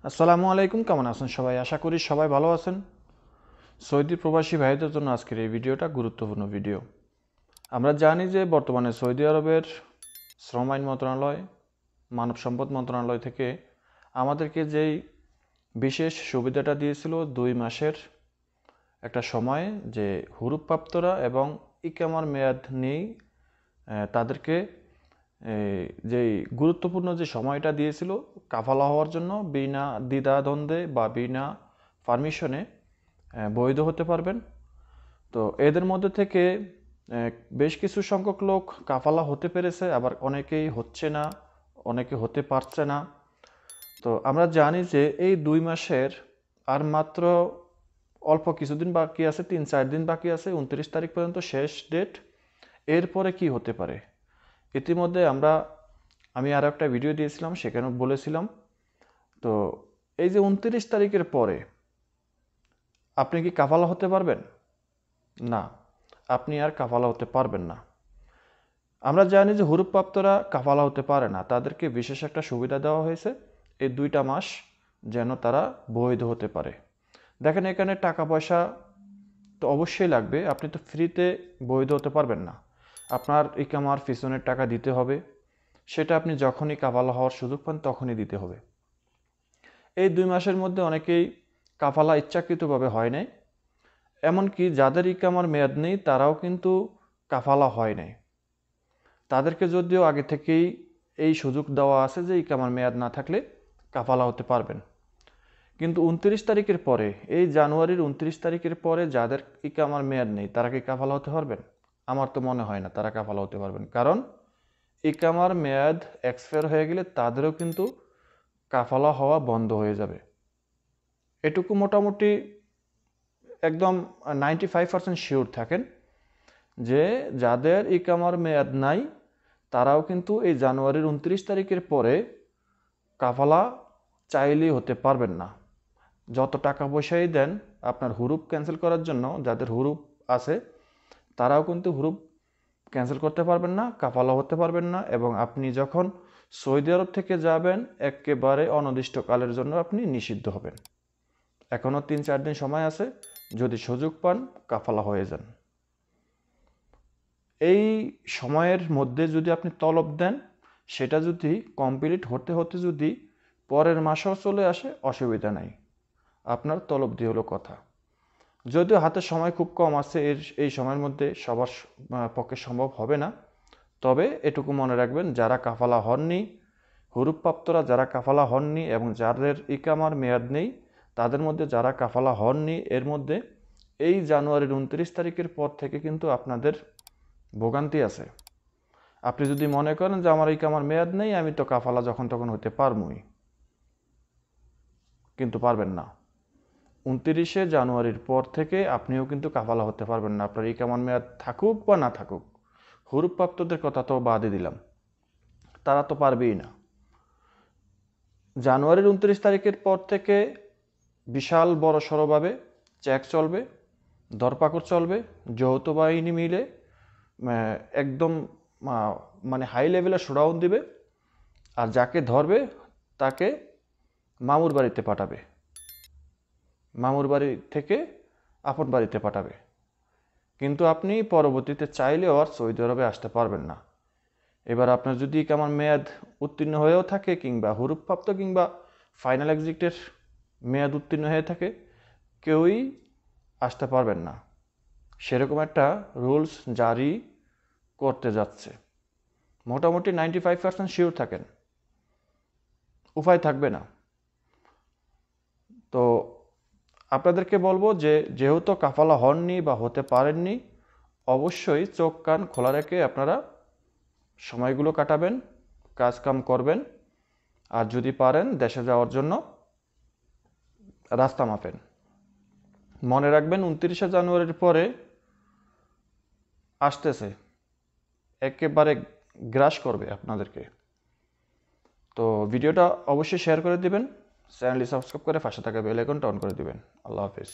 আসসালামু আলাইকুম, কেমন আছেন সবাই? আশা করি সবাই ভালো আছেন। সৌদি প্রবাসী ভাইদের জন্য আজকের এই ভিডিওটা গুরুত্বপূর্ণ ভিডিও। আমরা জানি যে বর্তমানে সৌদি আরবের শ্রম আইন মন্ত্রণালয়, মানব সম্পদ মন্ত্রণালয় থেকে আমাদেরকে যেই বিশেষ সুবিধাটা দিয়েছিল 2 মাসের একটা সময়, যে হুরুপ্রাপ্তরা এবং ইকামার মেয়াদ নেই তাদেরকে যেই গুরুত্বপূর্ণ যে সময়টা দিয়েছিল কাফালা হওয়ার জন্য বিনা দ্বিধাদ্বন্দ্বে বা বিনা পারমিশনে বৈধ হতে পারবেন। তো এদের মধ্যে থেকে বেশ কিছু সংখ্যক লোক কাফালা হতে পেরেছে, আবার অনেকেই হচ্ছে না, অনেকে হতে পারছে না। তো আমরা জানি যে এই 2 মাসের আর মাত্র অল্প কিছুদিন বাকি আছে, 3-4 দিন বাকি আছে, 29 তারিখ পর্যন্ত শেষ ডেট। এরপরে কি হতে পারে? ইতিমধ্যে আমি আরও একটা ভিডিও দিয়েছিলাম, সেখানে বলেছিলাম। তো এই যে 29 তারিখের পরে আপনি কি কাফালা হতে পারবেন? না, আপনি আর কাফালা হতে পারবেন না। আমরা জানি যে হুরুপ্রাপ্তরা কাফালা হতে পারে না, তাদেরকে বিশেষ একটা সুবিধা দেওয়া হয়েছে এই 2টা মাস যেন তারা বৈধ হতে পারে। দেখেন, এখানে টাকা পয়সা তো অবশ্যই লাগবে, আপনি তো ফ্রিতে বৈধ হতে পারবেন না। আপনার ইকামার পিছনের টাকা দিতে হবে, সেটা আপনি যখনই কাফালা হওয়ার সুযোগ পান তখনই দিতে হবে। এই 2 মাসের মধ্যে অনেকেই কাফালা ইচ্ছাকৃতভাবে হয় নাই, এমনকি যাদের ইকামার মেয়াদ নেই তারাও কিন্তু কাফালা হয় নাই। তাদেরকে যদিও আগে থেকেই এই সুযোগ দেওয়া আছে যে ইকামার মেয়াদ না থাকলে কাফালা হতে পারবেন, কিন্তু 29 তারিখের পরে, এই জানুয়ারির 29 তারিখের পরে যাদের ইকামার মেয়াদ নেই তারা কি কাফালা হতে পারবেন? আমার তো মনে হয় না তারা কাফালা হতে পারবেন, কারণ ইকামার মেয়াদ এক্সপায়ার হয়ে গেলে তাদেরও কিন্তু কাফালা হওয়া বন্ধ হয়ে যাবে। এটুকু মোটামুটি একদম 95% শিওর থাকেন যে যাদের ইকামার মেয়াদ নাই তারাও কিন্তু এই জানুয়ারির 29 তারিখের পরে কাফালা চাইলেই হতে পারবেন না। যত টাকা পয়সাই দেন আপনার হুরুপ ক্যান্সেল করার জন্য, যাদের হুরুপ আছে তারাও কিন্তু হুরুপ ক্যান্সেল করতে পারবেন না, কাফালা হতে পারবেন না। এবং আপনি যখন সৌদি আরব থেকে যাবেন একেবারে অনির্দিষ্টকালের জন্য আপনি নিষিদ্ধ হবেন। এখনও 3-4 দিন সময় আছে, যদি সুযোগ পান কাফালা হয়ে যান। এই সময়ের মধ্যে যদি আপনি তলব দেন, সেটা যদি কমপ্লিট হতে হতে যদি পরের মাসেও চলে আসে অসুবিধা নাই, আপনার তলব দিয়ে হলো কথা। যদিও হাতে সময় খুব কম আছে, এই সময়ের মধ্যে সবার পক্ষে সম্ভব হবে না, তবে এটুকু মনে রাখবেন, যারা কাফালা হননি, হুরুপ্রাপ্তরা যারা কাফালা হননি এবং যাদের ইকামার মেয়াদ নেই, তাদের মধ্যে যারা কাফালা হননি, এর মধ্যে এই জানুয়ারির 29 তারিখের পর থেকে কিন্তু আপনাদের ভোগান্তি আছে। আপনি যদি মনে করেন যে আমার ইকামার মেয়াদ নেই, আমি তো কাফালা যখন তখন হতে পারবই, কিন্তু পারবেন না। 29শে জানুয়ারির পর থেকে আপনিও কিন্তু কাফালা হতে পারবেন না, আপনার ইকামার মেয়াদ থাকুক বা না থাকুক। হুরুপ্রাপ্তদের কথা তো বাদই দিলাম, তারা তো পারবেই না। জানুয়ারির 29 তারিখের পর থেকে বিশাল বড় সড়োভাবে চেক চলবে, ধরপাকড় চলবে, যৌথ বাহিনী মিলে একদম মানে হাই লেভেলে শোডাউন দিবে, আর যাকে ধরবে তাকে মামুর বাড়িতে পাঠাবে, মামুর বাড়ি থেকে আপন বাড়িতে পাঠাবে। কিন্তু আপনি পরবর্তীতে চাইলেও আর সৌদি আরবে আসতে পারবেন না। এবার আপনার যদি কেমন মেয়াদ উত্তীর্ণ হয়েও থাকে, কিংবা হুরুপ্রাপ্ত কিংবা ফাইনাল এক্সিটের মেয়াদ উত্তীর্ণ হয়ে থাকে, কেউই আসতে পারবেন না। সেরকম একটা রুলস জারি করতে যাচ্ছে। মোটামুটি 95% শিওর থাকেন, উপায় থাকবে না। তো আপনাদেরকে বলবো যে যেহেতু কাফালা হননি বা হতে পারেননি, অবশ্যই চোখ কান খোলা রেখে আপনারা সময়গুলো কাটাবেন, কাজকাম করবেন, আর যদি পারেন দেশে যাওয়ার জন্য রাস্তা মাপেন। মনে রাখবেন 29শে জানুয়ারির পরে আসতেছে, একেবারে গ্রাস করবে আপনাদেরকে। তো ভিডিওটা অবশ্যই শেয়ার করে দিবেন, চ্যানেলটি সাবস্ক্রাইব করে পাশে থাকা বেল আইকনটা অন করে দিবেন। আল্লাহ হাফেজ।